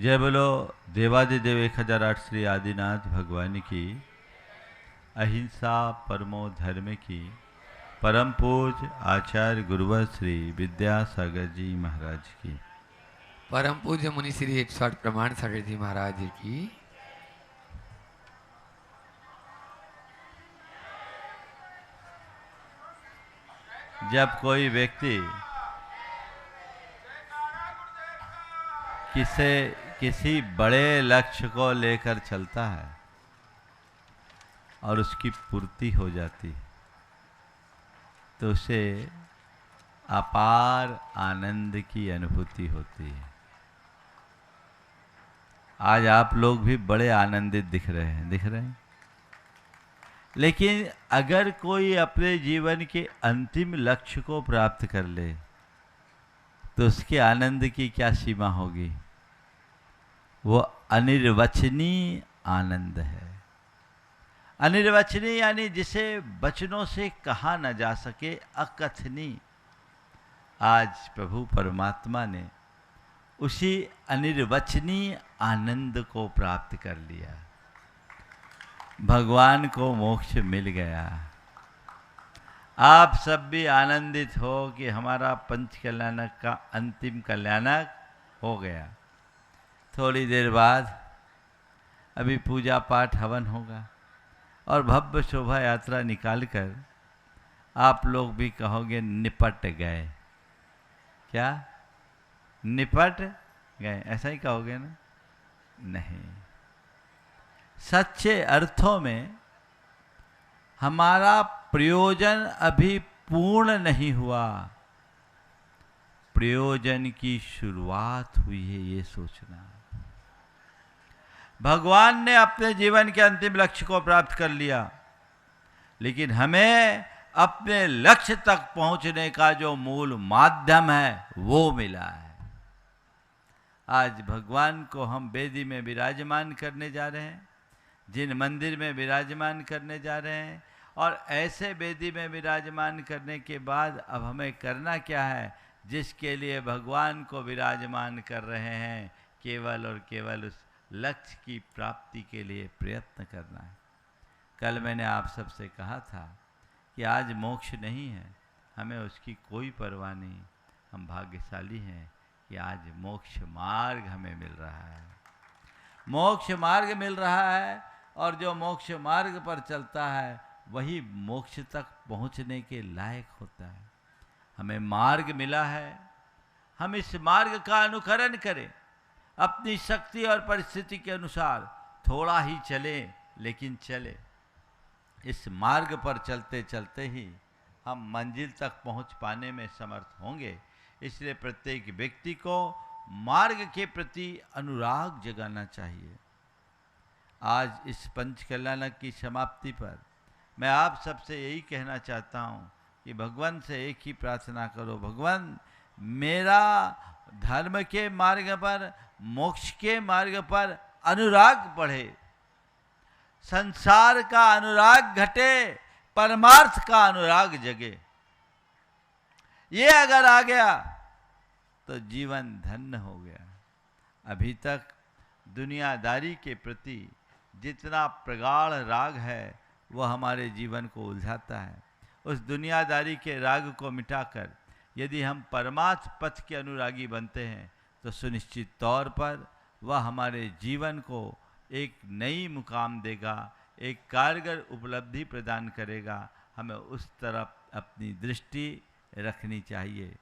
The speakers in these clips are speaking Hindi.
जय बोलो देवादिदेव 1008 श्री आदिनाथ भगवान की, अहिंसा परमो धर्म की, परम पूज आचार्य गुरुवर श्री विद्यासागर जी महाराज की, परम पूज्य मुनि श्री 108 प्रमाण सागर जी महाराज जी की। जब कोई व्यक्ति किसी बड़े लक्ष्य को लेकर चलता है और उसकी पूर्ति हो जाती है तो उसे अपार आनंद की अनुभूति होती है। आज आप लोग भी बड़े आनंदित दिख रहे हैं। लेकिन अगर कोई अपने जीवन के अंतिम लक्ष्य को प्राप्त कर ले तो उसके आनंद की क्या सीमा होगी। वो अनिर्वचनीय आनंद है। अनिर्वचनीय यानी जिसे वचनों से कहा न जा सके, अकथनीय। आज प्रभु परमात्मा ने उसी अनिर्वचनीय आनंद को प्राप्त कर लिया। भगवान को मोक्ष मिल गया। आप सब भी आनंदित हो कि हमारा पंच कल्याणक का अंतिम कल्याणक हो गया। थोड़ी देर बाद अभी पूजा पाठ हवन होगा और भव्य शोभा यात्रा निकालकर आप लोग भी कहोगे निपट गए। क्या निपट गए? ऐसा ही कहोगे ना? नहीं, सच्चे अर्थों में हमारा प्रयोजन अभी पूर्ण नहीं हुआ। प्रयोजन की शुरुआत हुई है, ये सोचना। भगवान ने अपने जीवन के अंतिम लक्ष्य को प्राप्त कर लिया, लेकिन हमें अपने लक्ष्य तक पहुंचने का जो मूल माध्यम है वो मिला है। आज भगवान को हम वेदी में विराजमान करने जा रहे हैं, जिन मंदिर में विराजमान करने जा रहे हैं, और ऐसे वेदी में विराजमान करने के बाद अब हमें करना क्या है? जिसके लिए भगवान को विराजमान कर रहे हैं, केवल और केवल उस लक्ष्य की प्राप्ति के लिए प्रयत्न करना है। कल मैंने आप सबसे कहा था कि आज मोक्ष नहीं है, हमें उसकी कोई परवाह नहीं। हम भाग्यशाली हैं कि आज मोक्ष मार्ग हमें मिल रहा है। मोक्ष मार्ग मिल रहा है, और जो मोक्ष मार्ग पर चलता है वही मोक्ष तक पहुंचने के लायक होता है। हमें मार्ग मिला है, हम इस मार्ग का अनुकरण करें। अपनी शक्ति और परिस्थिति के अनुसार थोड़ा ही चलें, लेकिन चले। इस मार्ग पर चलते चलते ही हम मंजिल तक पहुंच पाने में समर्थ होंगे। इसलिए प्रत्येक व्यक्ति को मार्ग के प्रति अनुराग जगाना चाहिए। आज इस पंच कल्याणक की समाप्ति पर मैं आप सबसे यही कहना चाहता हूँ कि भगवान से एक ही प्रार्थना करो, भगवान मेरा धर्म के मार्ग पर, मोक्ष के मार्ग पर अनुराग बढ़े, संसार का अनुराग घटे, परमार्थ का अनुराग जगे। ये अगर आ गया तो जीवन धन्य हो गया। अभी तक दुनियादारी के प्रति जितना प्रगाढ़ राग है वह हमारे जीवन को उलझाता है। उस दुनियादारी के राग को मिटाकर यदि हम परमार्थ पथ के अनुरागी बनते हैं तो सुनिश्चित तौर पर वह हमारे जीवन को एक नई मुकाम देगा, एक कारगर उपलब्धि प्रदान करेगा। हमें उस तरफ अपनी दृष्टि रखनी चाहिए।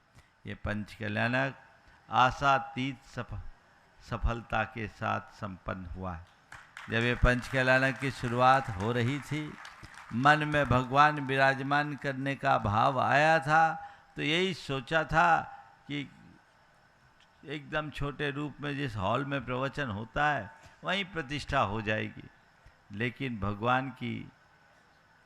ये पंच कल्याणक आशातीत सफलता के साथ संपन्न हुआ है। जब ये पंच कल्याणक की शुरुआत हो रही थी, मन में भगवान विराजमान करने का भाव आया था, तो यही सोचा था कि एकदम छोटे रूप में जिस हॉल में प्रवचन होता है वहीं प्रतिष्ठा हो जाएगी। लेकिन भगवान की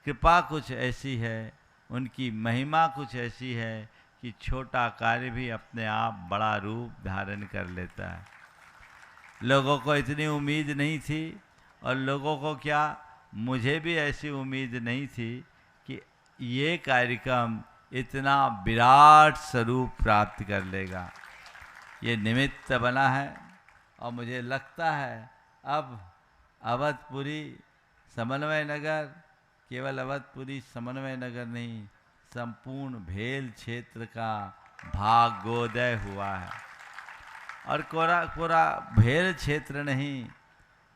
कृपा कुछ ऐसी है, उनकी महिमा कुछ ऐसी है कि छोटा कार्य भी अपने आप बड़ा रूप धारण कर लेता है। लोगों को इतनी उम्मीद नहीं थी, और लोगों को क्या, मुझे भी ऐसी उम्मीद नहीं थी कि ये कार्यक्रम इतना विराट स्वरूप प्राप्त कर लेगा। ये निमित्त बना है और मुझे लगता है अब अवधपुरी समन्वय नगर, केवल अवधपुरी समन्वय नगर नहीं, संपूर्ण भेल क्षेत्र का भाग्योदय हुआ है। और पूरा भेल क्षेत्र नहीं,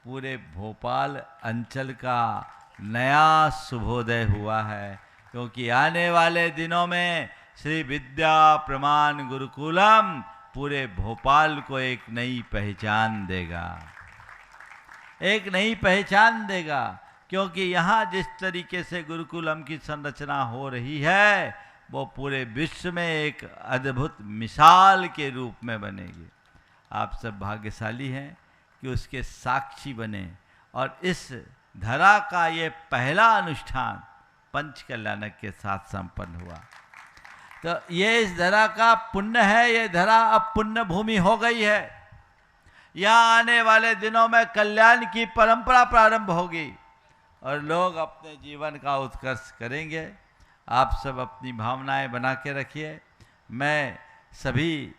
पूरे भोपाल अंचल का नया शुभोदय हुआ है, क्योंकि आने वाले दिनों में श्री विद्या प्रमाण गुरुकुलम पूरे भोपाल को एक नई पहचान देगा, एक नई पहचान देगा। क्योंकि यहाँ जिस तरीके से गुरुकुलम की संरचना हो रही है वो पूरे विश्व में एक अद्भुत मिसाल के रूप में बनेगी। आप सब भाग्यशाली हैं कि उसके साक्षी बने। और इस धरा का ये पहला अनुष्ठान पंच कल्याणक के साथ संपन्न हुआ। तो ये इस धरा का पुण्य है। ये धरा अब पुण्य भूमि हो गई है। यहाँ आने वाले दिनों में कल्याण की परंपरा प्रारंभ होगी और लोग अपने जीवन का उत्कर्ष करेंगे। आप सब अपनी भावनाएं बना के रखिए। मैं सभी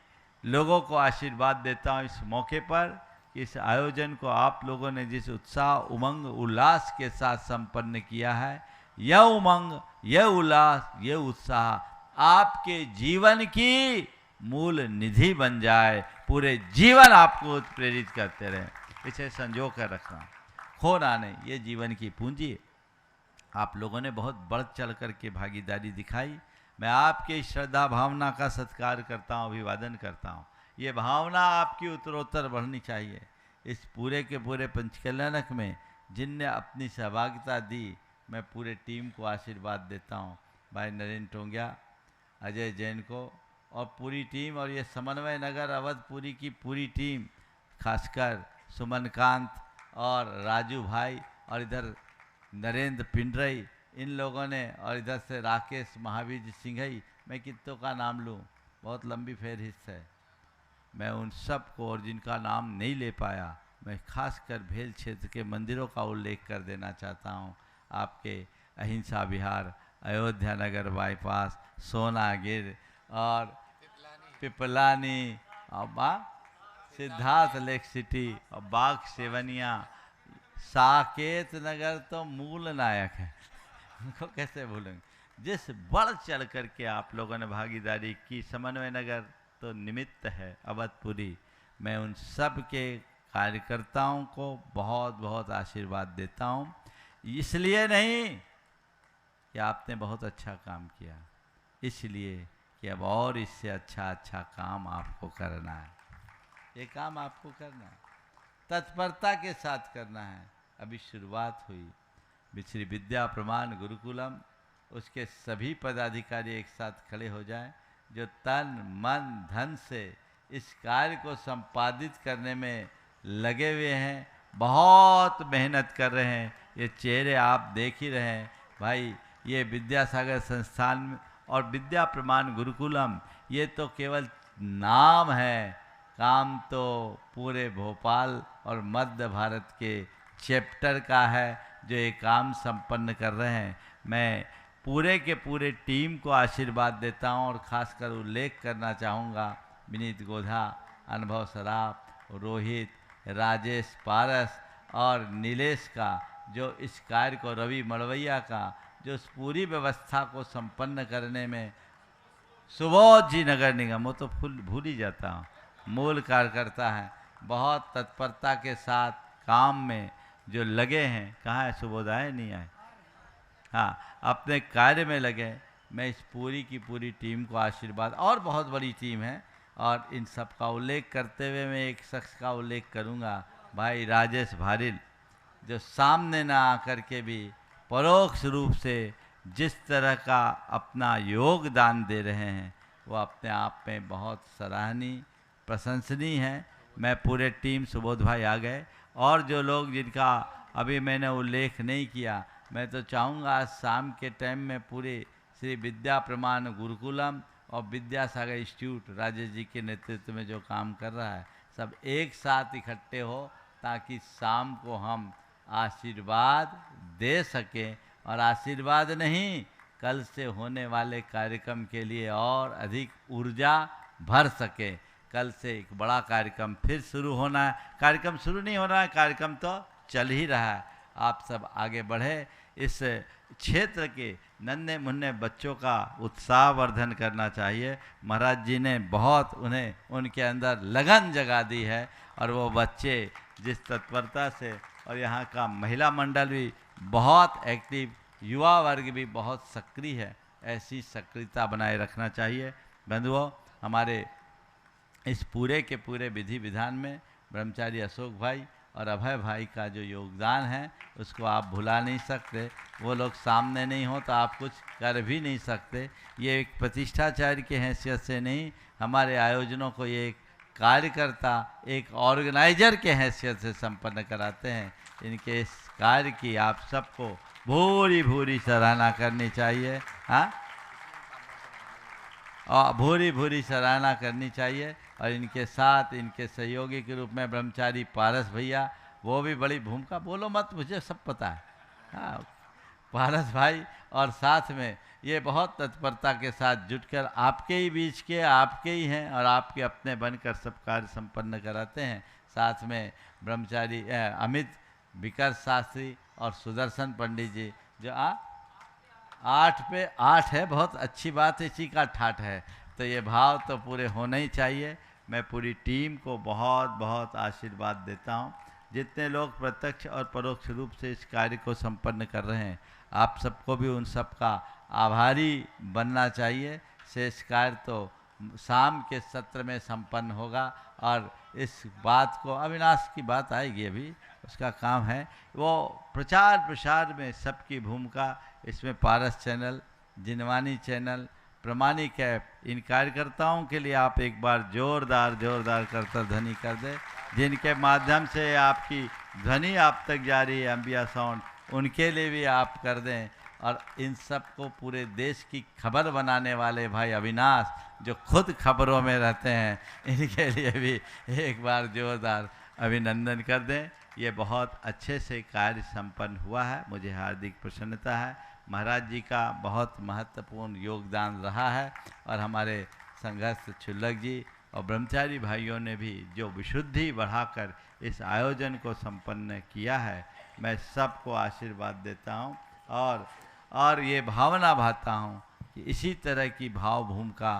लोगों को आशीर्वाद देता हूँ इस मौके पर कि इस आयोजन को आप लोगों ने जिस उत्साह, उमंग, उल्लास के साथ संपन्न किया है, यह उमंग, यह उल्लास, यह उत्साह आपके जीवन की मूल निधि बन जाए, पूरे जीवन आपको प्रेरित करते रहे। इसे संजो कर रखना, खोना नहीं, ये जीवन की पूंजी है। आप लोगों ने बहुत बढ़ चढ़ कर के भागीदारी दिखाई। मैं आपके श्रद्धा भावना का सत्कार करता हूँ, अभिवादन करता हूँ। ये भावना आपकी उत्तरोत्तर बढ़नी चाहिए। इस पूरे के पूरे पंचकल्याणक में जिनने अपनी सहभागिता दी, मैं पूरे टीम को आशीर्वाद देता हूँ। भाई नरेंद्र टोंगिया, अजय जैन को और पूरी टीम, और ये समन्वय नगर अवधपुरी की पूरी टीम, खासकर सुमनकांत और राजू भाई और इधर नरेंद्र पिंडरई, इन लोगों ने, और इधर से राकेश महावीर सिंघई, मैं कितनों का नाम लूँ, बहुत लंबी फहरिस्त है। मैं उन सब को, और जिनका नाम नहीं ले पाया, मैं खासकर भेल क्षेत्र के मंदिरों का उल्लेख कर देना चाहता हूँ। आपके अहिंसा विहार, अयोध्या नगर बाईपास, सोनागिर और पिपलानी और सिद्धार्थ लेक सिटी और बाग सेवनिया, साकेत नगर तो मूल नायक है, उनको कैसे भूलेंगे। जिस बढ़ चढ़ करके आप लोगों ने भागीदारी की, समन्वय नगर तो निमित्त है, अवधपुरी, मैं उन सब के कार्यकर्ताओं को बहुत बहुत आशीर्वाद देता हूँ। इसलिए नहीं कि आपने बहुत अच्छा काम किया, इसलिए कि अब और इससे अच्छा अच्छा काम आपको करना है। ये काम आपको करना है, तत्परता के साथ करना है। अभी शुरुआत हुई। श्री विद्या प्रमाण गुरुकुलम, उसके सभी पदाधिकारी एक साथ खड़े हो जाएं, जो तन मन धन से इस कार्य को संपादित करने में लगे हुए हैं, बहुत मेहनत कर रहे हैं। ये चेहरे आप देख ही रहे हैं। भाई ये विद्यासागर संस्थान और विद्या प्रमाण गुरुकुलम, ये तो केवल नाम है, काम तो पूरे भोपाल और मध्य भारत के चैप्टर का है जो ये काम संपन्न कर रहे हैं। मैं पूरे के पूरे टीम को आशीर्वाद देता हूं और खासकर उल्लेख करना चाहूँगा विनीत गोधा, अनुभव सराफ, रोहित, राजेश पारस और नीलेश का, जो इस कार्य को, रवि मड़वैया का, जो इस पूरी व्यवस्था को संपन्न करने में, सुबोध जी नगर निगम, वो तो भूल ही जाता हूँ, मूल कार्यकर्ता हैं, बहुत तत्परता के साथ काम में जो लगे हैं। कहाँ है सुबोध, आए नहीं आए? हाँ, अपने कार्य में लगे। मैं इस पूरी की पूरी टीम को आशीर्वाद, और बहुत बड़ी टीम है, और इन सब का उल्लेख करते हुए मैं एक शख्स का उल्लेख करूँगा, भाई राजेश भारिल, जो सामने ना आकर के भी परोक्ष रूप से जिस तरह का अपना योगदान दे रहे हैं, वो अपने आप में बहुत सराहनीय, प्रशंसनीय है। मैं पूरे टीम, सुबोध भाई आ गए, और जो लोग जिनका अभी मैंने उल्लेख नहीं किया, मैं तो चाहूँगा आज शाम के टाइम में पूरे श्री विद्या प्रमाण गुरुकुलम और विद्यासागर इंस्टीट्यूट राजेश जी के नेतृत्व में जो काम कर रहा है, सब एक साथ इकट्ठे हो, ताकि शाम को हम आशीर्वाद दे सकें, और आशीर्वाद नहीं, कल से होने वाले कार्यक्रम के लिए और अधिक ऊर्जा भर सके। कल से एक बड़ा कार्यक्रम फिर शुरू होना है। कार्यक्रम शुरू नहीं हो रहा है, कार्यक्रम तो चल ही रहा है। आप सब आगे बढ़े, इस क्षेत्र के नन्हे मुन्ने बच्चों का उत्साहवर्धन करना चाहिए। महाराज जी ने बहुत उनके अंदर लगन जगा दी है, और वो बच्चे जिस तत्परता से, और यहाँ का महिला मंडल भी बहुत एक्टिव, युवा वर्ग भी बहुत सक्रिय है, ऐसी सक्रियता बनाए रखना चाहिए। बंधुओं, हमारे इस पूरे के पूरे विधि विधान में ब्रह्मचारी अशोक भाई और अभय भाई का जो योगदान है उसको आप भुला नहीं सकते। वो लोग सामने नहीं हो तो आप कुछ कर भी नहीं सकते। ये एक प्रतिष्ठाचार्य की हैसियत से नहीं, हमारे आयोजनों को ये एक कार्यकर्ता, एक ऑर्गेनाइजर के हैसियत से संपन्न कराते हैं। इनके इस कार्य की आप सबको भूरी भूरी सराहना करनी चाहिए। हाँ, और भूरी भूरी सराहना करनी चाहिए। और इनके साथ इनके सहयोगी के रूप में ब्रह्मचारी पारस भैया, वो भी बड़ी भूमिका, बोलो मत, मुझे सब पता है। हाँ, पारस भाई, और साथ में ये बहुत तत्परता के साथ जुटकर आपके ही बीच के, आपके ही हैं और आपके अपने बनकर सब कार्य संपन्न कराते हैं। साथ में ब्रह्मचारी अमित विकर शास्त्री और सुदर्शन पंडित जी, जो 8 पे 8 है, बहुत अच्छी बात है, इसी का ठाठ है। तो ये भाव तो पूरे होना ही चाहिए। मैं पूरी टीम को बहुत बहुत आशीर्वाद देता हूँ, जितने लोग प्रत्यक्ष और परोक्ष रूप से इस कार्य को संपन्न कर रहे हैं। आप सबको भी उन सब का आभारी बनना चाहिए। शेष कार्य तो शाम के सत्र में संपन्न होगा, और इस बात को, अविनाश की बात आएगी, अभी उसका काम है, वो प्रचार प्रसार में सबकी भूमिका। इसमें पारस चैनल, जिनवानी चैनल, प्रमाणिक ऐप, इन कार्यकर्ताओं के लिए आप एक बार जोरदार जोरदार करतर ध्वनि कर दें, जिनके माध्यम से आपकी ध्वनि आप तक जा रही है, अंबिया साउंड, उनके लिए भी आप कर दें। और इन सब को पूरे देश की खबर बनाने वाले भाई अविनाश, जो खुद खबरों में रहते हैं, इनके लिए भी एक बार जोरदार अभिनंदन कर दें। ये बहुत अच्छे से कार्य संपन्न हुआ है, मुझे हार्दिक प्रसन्नता है। महाराज जी का बहुत महत्वपूर्ण योगदान रहा है, और हमारे संघर्ष छुल्लक जी और ब्रह्मचारी भाइयों ने भी जो विशुद्धि बढ़ाकर इस आयोजन को संपन्न किया है, मैं सबको आशीर्वाद देता हूँ। और ये भावना भाता हूँ कि इसी तरह की भाव भूमिका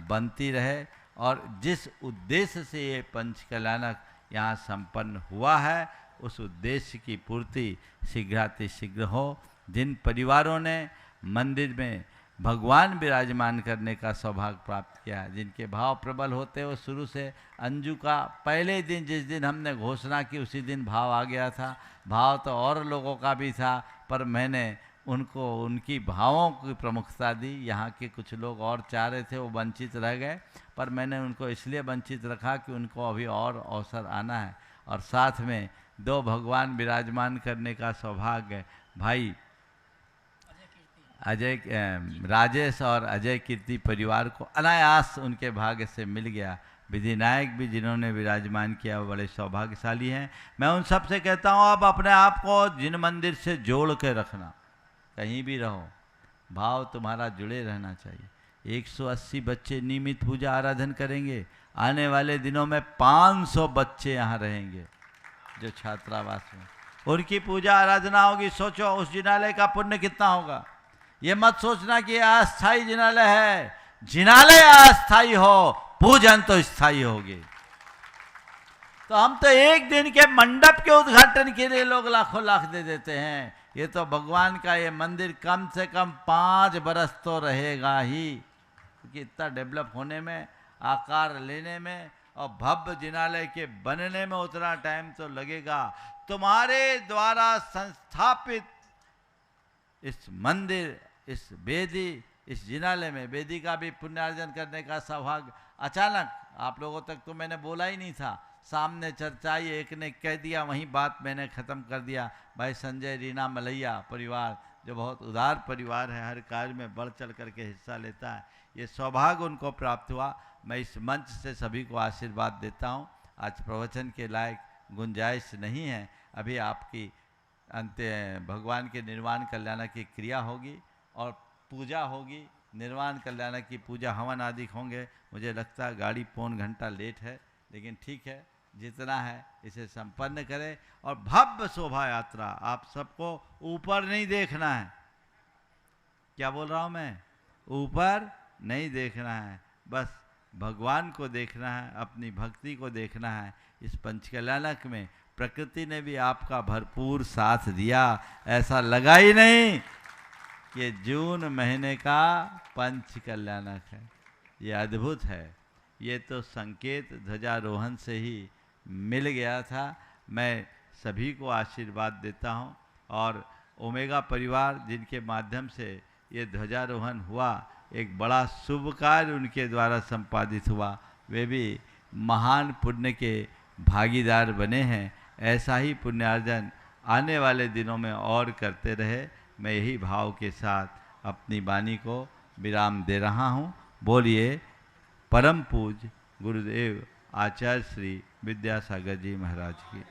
बनती रहे, और जिस उद्देश्य से ये पंचकल्याणक यहाँ संपन्न हुआ है, उस उद्देश्य की पूर्ति शीघ्रातिशीघ्र हो। जिन परिवारों ने मंदिर में भगवान विराजमान करने का सौभाग्य प्राप्त किया, जिनके भाव प्रबल होते हो, शुरू से अंजू का पहले दिन, जिस दिन हमने घोषणा की, उसी दिन भाव आ गया था। भाव तो और लोगों का भी था, पर मैंने उनको, उनकी भावों की प्रमुखता दी। यहाँ के कुछ लोग और चाह रहे थे, वो वंचित रह गए, पर मैंने उनको इसलिए वंचित रखा कि उनको अभी और अवसर आना है। और साथ में 2 भगवान विराजमान करने का सौभाग्य भाई राजेश और अजय कीर्ति परिवार को अनायास उनके भाग्य से मिल गया। विधिनायक भी जिन्होंने विराजमान किया वो बड़े सौभाग्यशाली हैं। मैं उन सब से कहता हूँ, आप अपने आप को जिन मंदिर से जोड़ के रखना, कहीं भी रहो, भाव तुम्हारा जुड़े रहना चाहिए। 180 बच्चे नियमित पूजा आराधन करेंगे। आने वाले दिनों में 500 बच्चे यहाँ रहेंगे जो छात्रावास में, उनकी पूजा आराधना होगी। सोचो उस जिनालय का पुण्य कितना होगा। ये मत सोचना कि अस्थाई जिनालय है। जिनालय अस्थाई हो, पूजन तो स्थायी होगी। तो हम तो एक दिन के मंडप के उद्घाटन के लिए लोग लाखों लाख दे देते हैं। ये तो भगवान का ये मंदिर कम से कम 5 बरस तो रहेगा ही, क्योंकि इतना डेवलप होने में, आकार लेने में और भव्य जिनालय के बनने में उतना टाइम तो लगेगा। तुम्हारे द्वारा संस्थापित इस मंदिर, इस वेदी, इस जिनालय में वेदी का भी पुण्यार्जन करने का सौभाग्य अचानक आप लोगों तक तो मैंने बोला ही नहीं था। सामने चर्चा आई, एक ने कह दिया, वहीं बात मैंने ख़त्म कर दिया। भाई संजय रीना मलैया परिवार, जो बहुत उदार परिवार है, हर कार्य में बढ़ चढ़ करके हिस्सा लेता है, ये सौभाग्य उनको प्राप्त हुआ। मैं इस मंच से सभी को आशीर्वाद देता हूँ। आज प्रवचन के लायक गुंजाइश नहीं है, अभी आपकी अंत्य भगवान के निर्वाण कल्याण की क्रिया होगी और पूजा होगी, निर्वाण कल्याणक की पूजा हवन आदि होंगे। मुझे लगता है गाड़ी पौन घंटा लेट है, लेकिन ठीक है, जितना है इसे संपन्न करें। और भव्य शोभा यात्रा, आप सबको ऊपर नहीं देखना है, क्या बोल रहा हूँ मैं, ऊपर नहीं देखना है, बस भगवान को देखना है, अपनी भक्ति को देखना है। इस पंचकल्याणक में प्रकृति ने भी आपका भरपूर साथ दिया, ऐसा लगा ही नहीं कि जून महीने का पंचकल्याणक है। ये अद्भुत है, ये तो संकेत ध्वजारोहण से ही मिल गया था। मैं सभी को आशीर्वाद देता हूँ, और ओमेगा परिवार जिनके माध्यम से ये ध्वजारोहण हुआ, एक बड़ा शुभ कार्य उनके द्वारा संपादित हुआ, वे भी महान पुण्य के भागीदार बने हैं। ऐसा ही पुण्यार्जन आने वाले दिनों में और करते रहे, मैं यही भाव के साथ अपनी वाणी को विराम दे रहा हूँ। बोलिए परम पूज्य गुरुदेव आचार्य श्री विद्यासागर जी महाराज की।